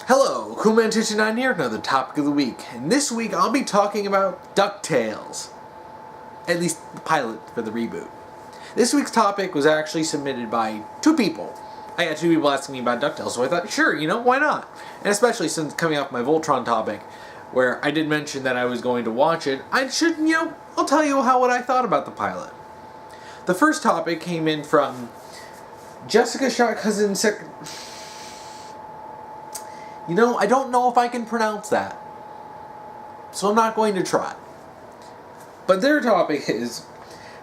Hello, Kuman229 here, another topic of the week. And this week I'll be talking about Ducktales. At least the pilot for the reboot. This week's topic was actually submitted by two people. I had two people asking me about Ducktales, so I thought, sure, why not? And especially since coming off my Voltron topic, where I did mention that I was going to watch it, I'll tell you what I thought about the pilot. The first topic came in from jessicashotcousinthescmptsbrsta. I don't know if I can pronounce that, so I'm not going to try. But their topic is,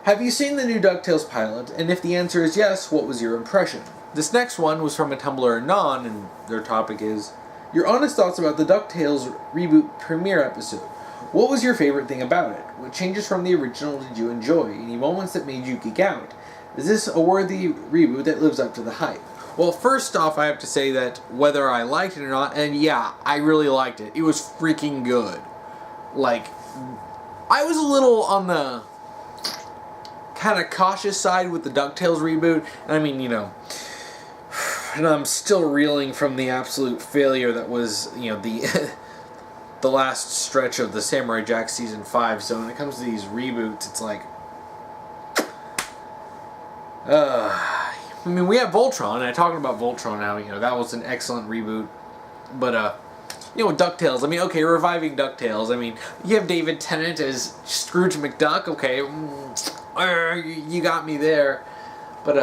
have you seen the new DuckTales pilot? And if the answer is yes, what was your impression? This next one was from a Tumblr anon, and their topic is, your honest thoughts about the DuckTales reboot premiere episode. What was your favorite thing about it? What changes from the original did you enjoy? Any moments that made you geek out? Is this a worthy reboot that lives up to the hype? Well, first off, I have to say that whether I liked it or not, and yeah, I really liked it. It was freaking good. I was a little on the kind of cautious side with the DuckTales reboot. I mean, and I'm still reeling from the absolute failure that was, the the last stretch of the Samurai Jack Season 5. So when it comes to these reboots, it's like, we have Voltron, and I'm talking about Voltron now, that was an excellent reboot. But, with DuckTales, okay, reviving DuckTales, you have David Tennant as Scrooge McDuck, okay, you got me there. But,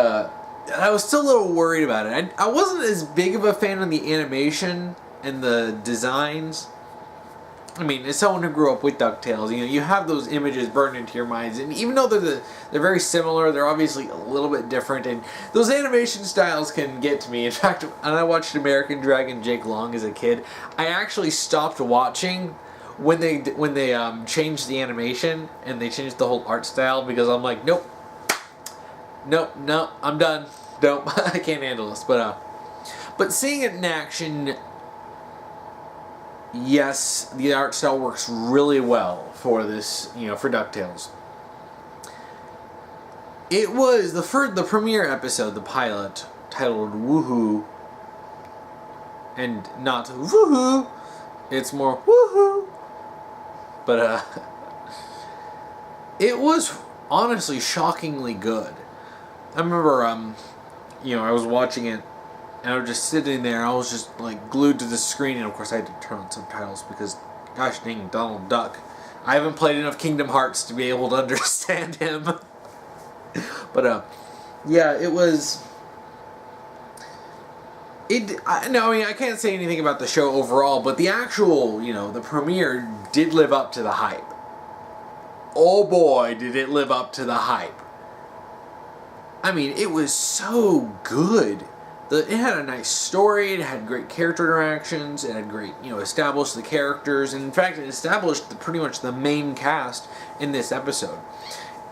I was still a little worried about it. I wasn't as big of a fan of the animation and the designs. As someone who grew up with DuckTales, you have those images burned into your minds, and even though they're very similar, they're obviously a little bit different, and those animation styles can get to me. In fact, when I watched American Dragon Jake Long as a kid, I actually stopped watching when they changed the animation, and they changed the whole art style, because I'm like, nope, I'm done, nope, I can't handle this, but seeing it in action, yes, the art style works really well for this, for DuckTales. It was the premiere episode, the pilot, titled Woohoo, and not Woohoo, it's more Woohoo, but, it was honestly shockingly good. I remember, I was watching it, and I was just sitting there, I was just, glued to the screen, and of course I had to turn on subtitles, because, gosh dang, Donald Duck. I haven't played enough Kingdom Hearts to be able to understand him. But, yeah, it was... I can't say anything about the show overall, but the actual, the premiere did live up to the hype. Oh boy, did it live up to the hype. It was so good. It had a nice story, it had great character interactions, it had great, established the characters, and in fact, it established pretty much the main cast in this episode.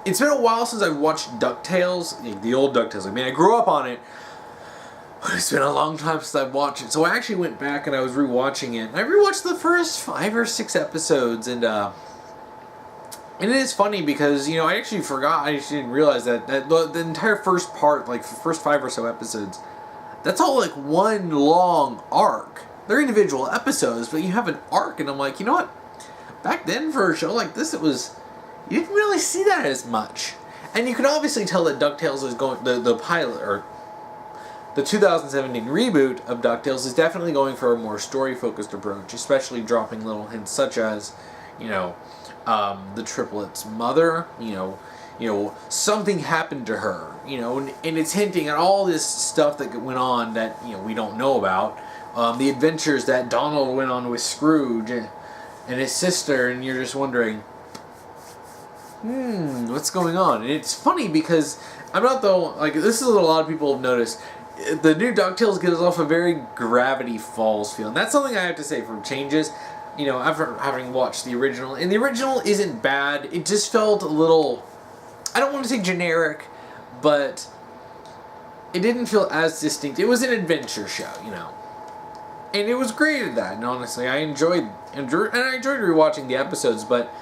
It's been a while since I've watched DuckTales, the old DuckTales. I grew up on it, but it's been a long time since I've watched it. So I actually went back and I was rewatching it. And I rewatched the first 5 or 6 episodes, and it is funny because, I actually forgot, I actually didn't realize that the entire first part, the first 5 or so episodes, that's all one long arc. They're individual episodes, but you have an arc, and I'm like, you know what? Back then, for a show like this, you didn't really see that as much. And you can obviously tell that DuckTales is going, the pilot, or the 2017 reboot of DuckTales is definitely going for a more story-focused approach, especially dropping little hints such as, the triplets' mother, something happened to her, and it's hinting at all this stuff that went on that, we don't know about. The adventures that Donald went on with Scrooge and his sister, and you're just wondering, what's going on? And it's funny because I'm not this is what a lot of people have noticed. The new DuckTales gives off a very Gravity Falls feel, and that's something I have to say from changes. After having watched the original, and the original isn't bad, it just felt a little, I don't want to say generic, but it didn't feel as distinct. It was an adventure show, and it was great at that, and honestly, I enjoyed rewatching the episodes, but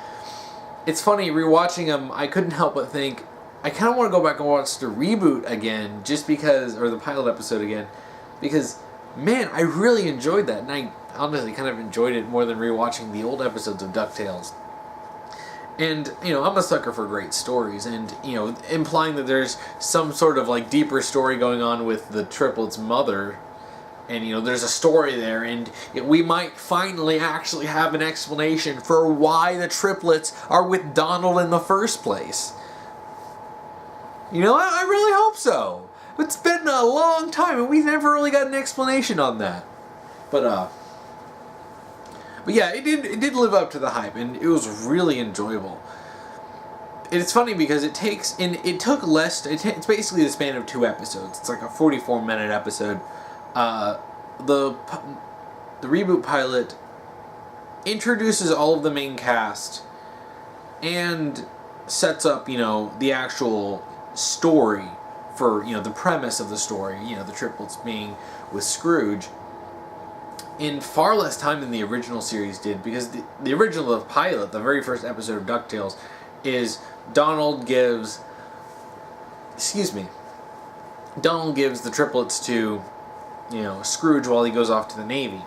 it's funny, rewatching them, I couldn't help but think, I kind of want to go back and watch the reboot again, just because, or the pilot episode again, because man, I really enjoyed that, and I honestly kind of enjoyed it more than rewatching the old episodes of DuckTales. And, I'm a sucker for great stories, and, implying that there's some sort of, like, deeper story going on with the triplets' mother, and, there's a story there, and we might finally actually have an explanation for why the triplets are with Donald in the first place. I really hope so. It's been a long time, and we've never really got an explanation on that. But yeah, it did live up to the hype, and it was really enjoyable. It's funny because it's basically the span of 2 episodes. It's like a 44-minute episode. The reboot pilot introduces all of the main cast and sets up, the actual story for, the premise of the story, the triplets being with Scrooge, in far less time than the original series did, because the original pilot, the very first episode of DuckTales, is Donald gives the triplets to, Scrooge while he goes off to the Navy.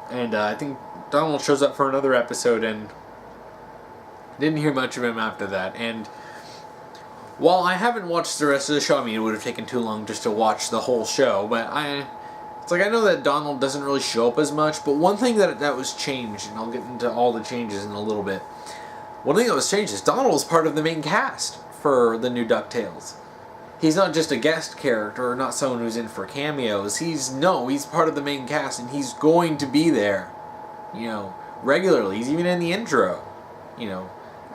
And I think Donald shows up for another episode and didn't hear much of him after that. And while I haven't watched the rest of the show, it would have taken too long just to watch the whole show, but I know that Donald doesn't really show up as much, but one thing that was changed, and I'll get into all the changes in a little bit. One thing that was changed is Donald was part of the main cast for the new DuckTales. He's not just a guest character, or not someone who's in for cameos. He's part of the main cast, and he's going to be there, regularly. He's even in the intro,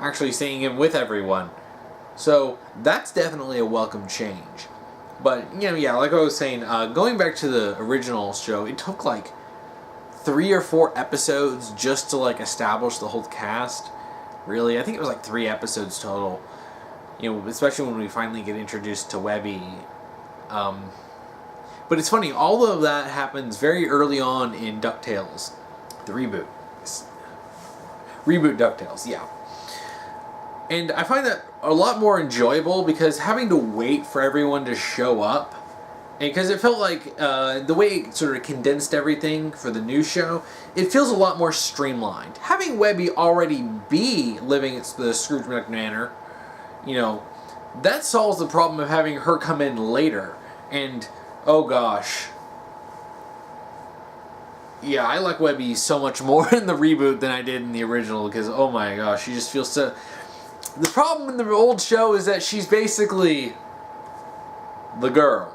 actually seeing him with everyone. So that's definitely a welcome change. But, yeah, like I was saying, going back to the original show, it took like 3 or 4 episodes just to like establish the whole cast. Really, I think it was like 3 episodes total. Especially when we finally get introduced to Webby. But it's funny, all of that happens very early on in DuckTales, the reboot. Reboot DuckTales, yeah. And I find that a lot more enjoyable because having to wait for everyone to show up, and because it felt like the way it sort of condensed everything for the new show, it feels a lot more streamlined. Having Webby already be living at the Scrooge McDuck Manor, that solves the problem of having her come in later. And, oh gosh. Yeah, I like Webby so much more in the reboot than I did in the original because, oh my gosh, she just feels so... The problem in the old show is that she's basically the girl.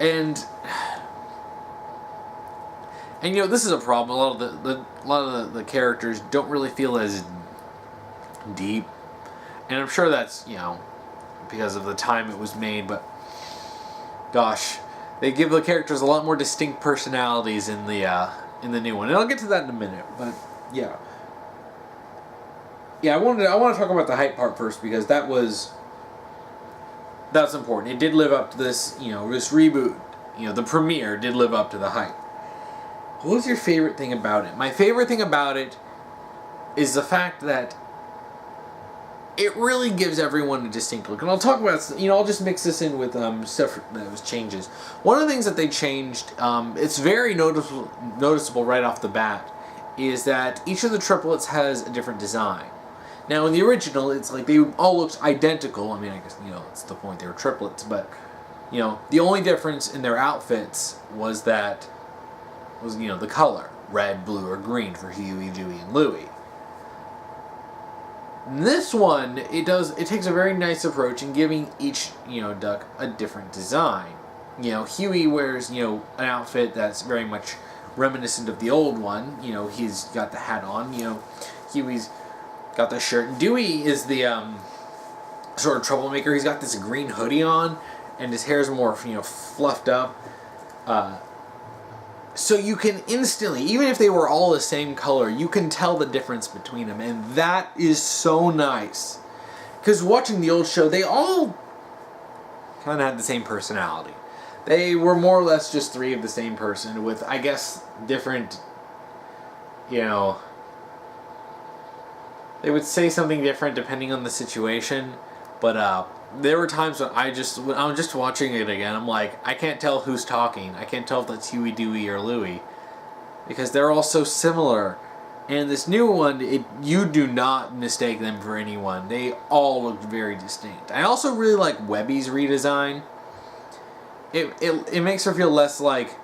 And this is a problem. A lot of the characters don't really feel as deep. And I'm sure that's, because of the time it was made, but gosh, they give the characters a lot more distinct personalities in the new one. And I'll get to that in a minute, but yeah. Yeah, I want to talk about the hype part first because that's important. It did live up to this, this reboot. The premiere did live up to the hype. What was your favorite thing about it? My favorite thing about it is the fact that it really gives everyone a distinct look. And I'll talk about, I'll just mix this in with stuff that was changes. One of the things that they changed, it's very noticeable right off the bat, is that each of the triplets has a different design. Now, in the original, it's like they all looked identical. I guess, it's the point, they were triplets. But, the only difference in their outfits was the color. Red, blue, or green for Huey, Dewey, and Louie. In this one, it takes a very nice approach in giving each, duck a different design. Huey wears, an outfit that's very much reminiscent of the old one. He's got the hat on. Huey's got the shirt. And Dewey is the sort of troublemaker. He's got this green hoodie on, and his hair's more fluffed up. So you can instantly, even if they were all the same color, you can tell the difference between them, and that is so nice. Because watching the old show, they all kind of had the same personality. They were more or less just 3 of the same person with, I guess, different, they would say something different depending on the situation, but there were times when when I'm just watching it again, I'm like, I can't tell who's talking. I can't tell if that's Huey, Dewey, or Louie, because they're all so similar. And this new one, you do not mistake them for anyone. They all look very distinct. I also really like Webby's redesign. It makes her feel less like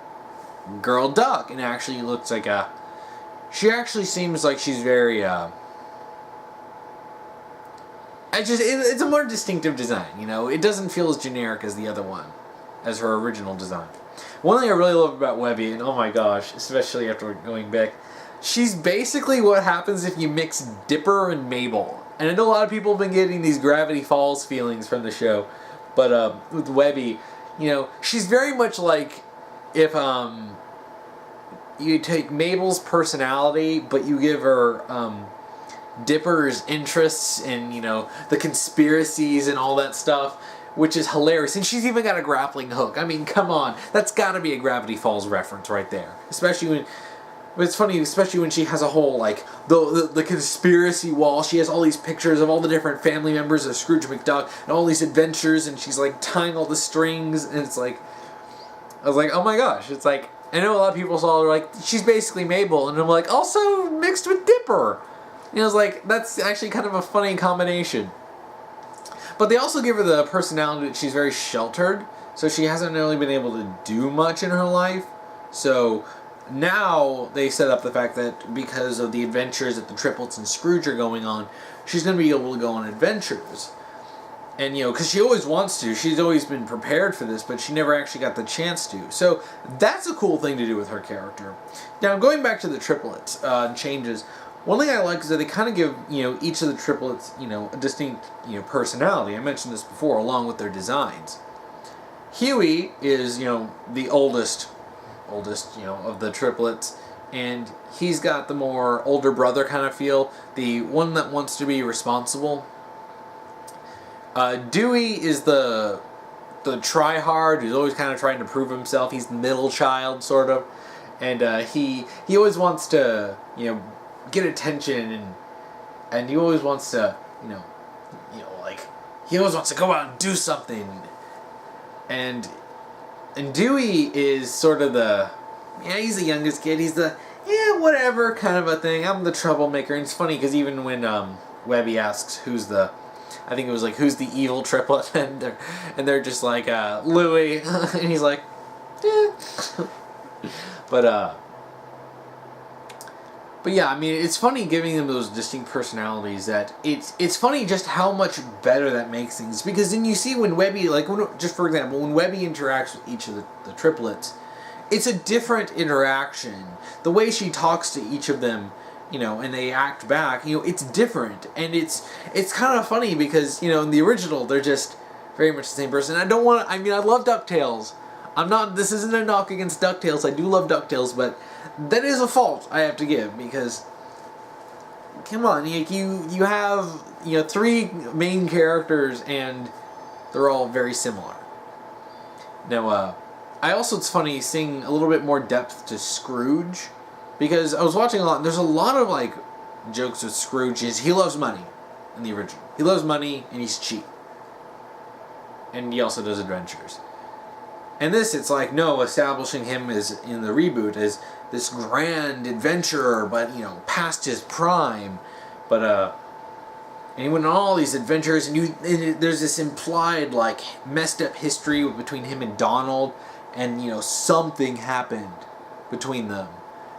Girl Duck, and actually looks like a... She actually seems like she's very... it's a more distinctive design, you know? It doesn't feel as generic as the other one, as her original design. One thing I really love about Webby, and oh my gosh, especially after going back, she's basically what happens if you mix Dipper and Mabel. And I know a lot of people have been getting these Gravity Falls feelings from the show, but with Webby, you know, she's very much like if you take Mabel's personality, but you give her Dipper's interests and, you know, the conspiracies and all that stuff, which is hilarious. And she's even got a grappling hook. I mean, come on. That's got to be a Gravity Falls reference right there. Especially when... It's funny, especially when she has a whole, like, the conspiracy wall. She has all these pictures of all the different family members of Scrooge McDuck and all these adventures, and she's, like, tying all the strings, and it's like... I was like, oh my gosh. It's like... I know a lot of people saw her, like, she's basically Mabel, and I'm like, also mixed with Dipper. And I was like, that's actually kind of a funny combination. But they also give her the personality that she's very sheltered, so she hasn't really been able to do much in her life. So now they set up the fact that because of the adventures that the triplets and Scrooge are going on, she's going to be able to go on adventures. And, you know, because she always wants to. She's always been prepared for this, but she never actually got the chance to. So that's a cool thing to do with her character. Now, going back to the triplets changes, one thing I like is that they kind of give, you know, each of the triplets, you know, a distinct, you know, personality. I mentioned this before, along with their designs. Huey is, you know, the oldest, you know, of the triplets, and he's got the more older brother kind of feel, the one that wants to be responsible. Dewey is the try-hard who's always kind of trying to prove himself. He's the middle child, sort of, and he always wants to, you know, get attention, and he always wants to, you know, like, he always wants to go out and do something, and Dewey is sort of the, yeah, he's the youngest kid. He's the, yeah, whatever kind of a thing. I'm the troublemaker. And it's funny because even when Webby asks who's the, I think it was like, who's the evil triplet, and they're just like, Louie, and he's like, eh. But yeah, I mean, it's funny giving them those distinct personalities. That it's funny just how much better that makes things, because then you see when Webby, like, just for example, when Webby interacts with each of the triplets, it's a different interaction. The way she talks to each of them, you know, and they act back, you know, it's different. And it's kind of funny because, you know, in the original, they're just very much the same person. I love Ducktales. This isn't a knock against Ducktales. I do love Ducktales, but that is a fault I have to give, because, come on, you have, you know, 3 main characters, and they're all very similar. Now, it's funny seeing a little bit more depth to Scrooge, because I was watching a lot, and there's a lot of, like, jokes with Scrooge. He loves money in the original. He loves money, and he's cheap. And he also does adventures. And this, it's like, no, establishing him as, in the reboot, as this grand adventurer, but, you know, past his prime. But, and he went on all these adventures, and there's this implied, like, messed up history between him and Donald, and, you know, something happened between them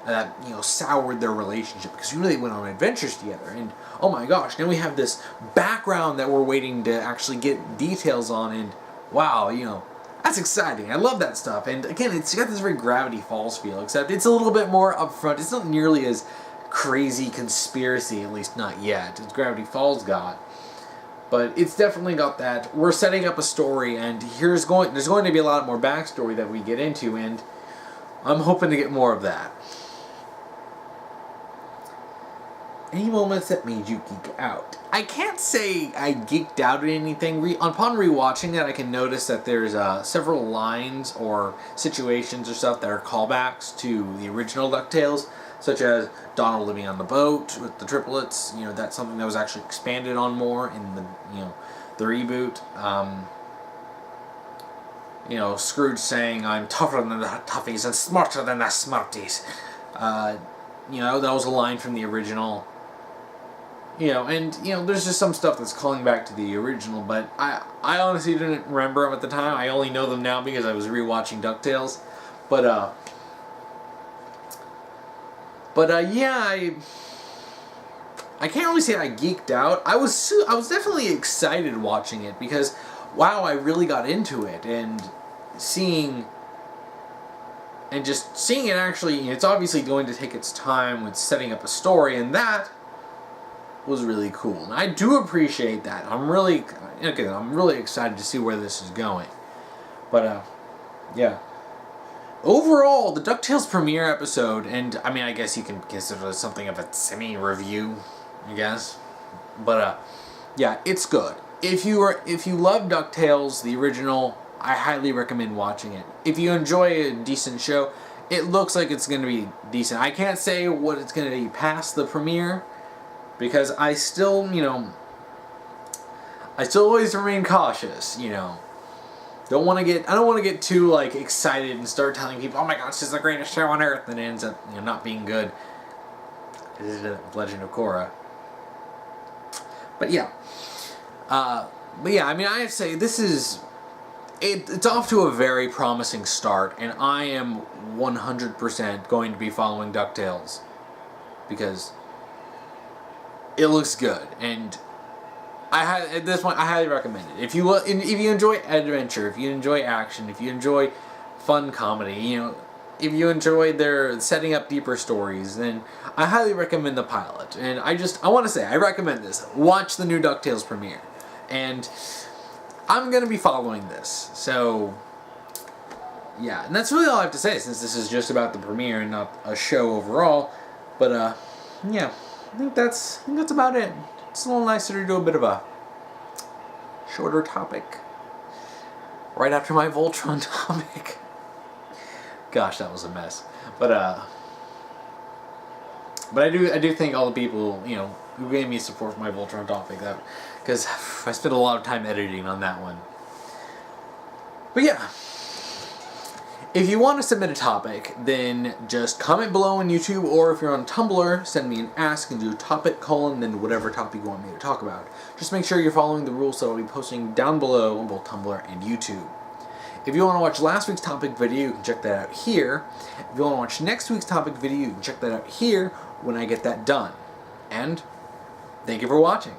that, you know, soured their relationship, because we really went on adventures together. And oh my gosh, now we have this background that we're waiting to actually get details on, and wow, you know, that's exciting. I love that stuff. And again, it's got this very Gravity Falls feel, except it's a little bit more upfront. It's not nearly as crazy conspiracy, at least not yet, as Gravity Falls got. But it's definitely got that. We're setting up a story, and there's going to be a lot more backstory that we get into, and I'm hoping to get more of that. Any moments that made you geek out? I can't say I geeked out at anything. Upon rewatching that, I can notice that there's several lines or situations or stuff that are callbacks to the original DuckTales, such as Donald living on the boat with the triplets. You know, that's something that was actually expanded on more in the, you know, the reboot. You know, Scrooge saying, "I'm tougher than the toughies and smarter than the smarties." You know, that was a line from the original. You know, and, you know, there's just some stuff that's calling back to the original, but I honestly didn't remember them at the time. I only know them now because I was rewatching Ducktales. But yeah, I can't really say I geeked out. I was definitely excited watching it because, wow, I really got into it, and just seeing it actually, it's obviously going to take its time with setting up a story, and that was really cool. And I do appreciate that. I'm really excited to see where this is going. But yeah. Overall, the DuckTales premiere episode, and I mean, I guess you can consider it something of a semi-review, I guess. But yeah, it's good. If you love DuckTales, the original, I highly recommend watching it. If you enjoy a decent show, it looks like it's going to be decent. I can't say what it's going to be past the premiere, because I still, I still always remain cautious, I don't want to get too, like, excited and start telling people, "Oh my god, this is the greatest show on earth," and it ends up, not being good. It is Legend of Korra. But yeah. I mean, I have to say, this is... It's off to a very promising start, and I am 100% going to be following DuckTales. Because it looks good, and... at this point, I highly recommend it. If you enjoy adventure, if you enjoy action, if you enjoy fun comedy, if you enjoy their setting up deeper stories, then I highly recommend the pilot. And I want to say, I recommend this. Watch the new DuckTales premiere. And I'm going to be following this. So, yeah. And that's really all I have to say, since this is just about the premiere and not a show overall. But, yeah. I think that's about it. It's a little nicer to do a bit of a shorter topic right after my Voltron topic. Gosh, that was a mess. But I do thank all the people, who gave me support for my Voltron topic, because I spent a lot of time editing on that one. But yeah. If you want to submit a topic, then just comment below on YouTube, or if you're on Tumblr, send me an ask and do topic : then whatever topic you want me to talk about. Just make sure you're following the rules that I'll be posting down below on both Tumblr and YouTube. If you want to watch last week's topic video, you can check that out here. If you want to watch next week's topic video, you can check that out here when I get that done. And thank you for watching.